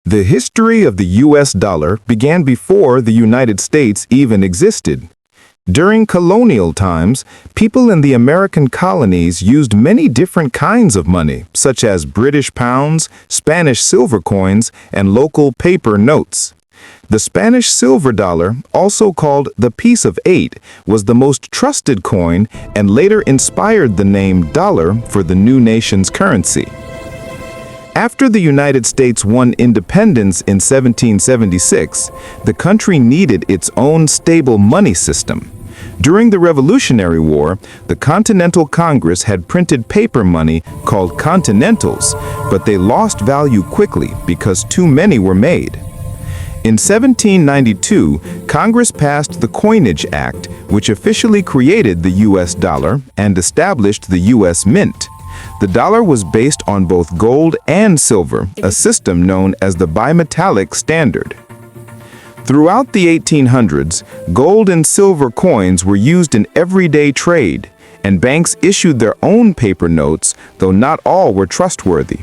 The history of the U.S. dollar began before the United States even existed. During colonial times, people in the American colonies used many different kinds of money, such as British pounds, Spanish silver coins, and local paper notes. The Spanish silver dollar, also called the piece of 8, was the most trusted coin and later inspired the name dollar for the new nation's currency. After the United States won independence in 1776, the country needed its own stable money system. During the Revolutionary War, the Continental Congress had printed paper money called Continentals, but they lost value quickly because too many were made. In 1792, Congress passed the Coinage Act, which officially created the U.S. dollar and established the U.S. Mint. The dollar was based on both gold and silver, a system known as the bimetallic standard. Throughout the 1800s, gold and silver coins were used in everyday trade, and banks issued their own paper notes, though not all were trustworthy.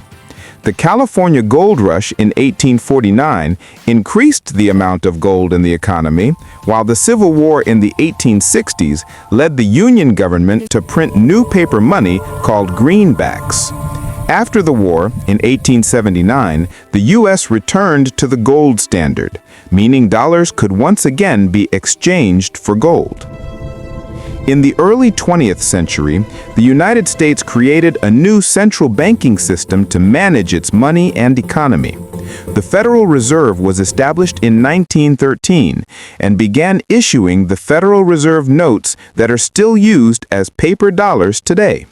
The California gold rush in 1849 increased the amount of gold in the economy, while the Civil War in the 1860s led the Union government to print new paper money called greenbacks. After the war, in 1879, the U.S. returned to the gold standard, meaning dollars could once again be exchanged for gold. In the early 20th century, the United States created a new central banking system to manage its money and economy. The Federal Reserve was established in 1913 and began issuing the Federal Reserve notes that are still used as paper dollars today.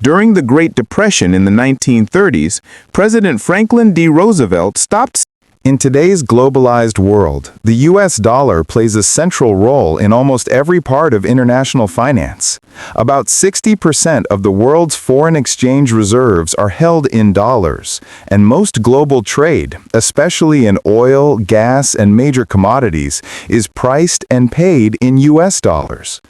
During the Great Depression in the 1930s, President Franklin D. Roosevelt stopped. In today's globalized world, the U.S. dollar plays a central role in almost every part of international finance. About 60% of the world's foreign exchange reserves are held in dollars, and most global trade, especially in oil, gas, and major commodities, is priced and paid in U.S. dollars.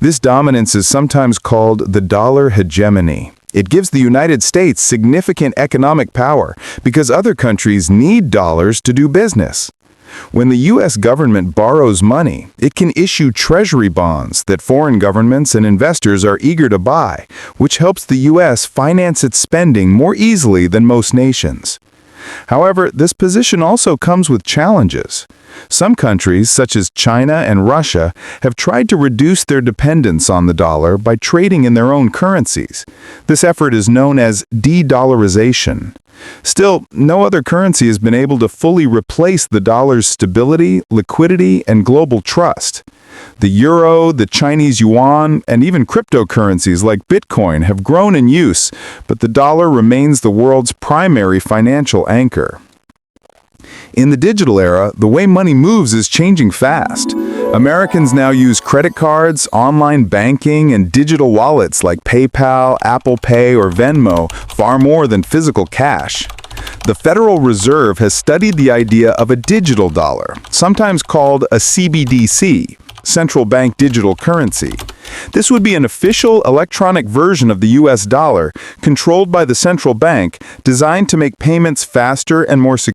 This dominance is sometimes called the dollar hegemony. It gives the United States significant economic power because other countries need dollars to do business. When the U.S. government borrows money, it can issue treasury bonds that foreign governments and investors are eager to buy, which helps the U.S. finance its spending more easily than most nations. However, this position also comes with challenges. Some countries, such as China and Russia, have tried to reduce their dependence on the dollar by trading in their own currencies. This effort is known as de-dollarization. Still, no other currency has been able to fully replace the dollar's stability, liquidity, and global trust. The euro, the Chinese yuan, and even cryptocurrencies like Bitcoin have grown in use, but the dollar remains the world's primary financial anchor. In the digital era, the way money moves is changing fast. Americans now use credit cards, online banking, and digital wallets like PayPal, Apple Pay, or Venmo far more than physical cash. The Federal Reserve has studied the idea of a digital dollar, sometimes called a CBDC, central bank digital currency. This would be an official electronic version of the U.S. dollar, controlled by the central bank, designed to make payments faster and more secure.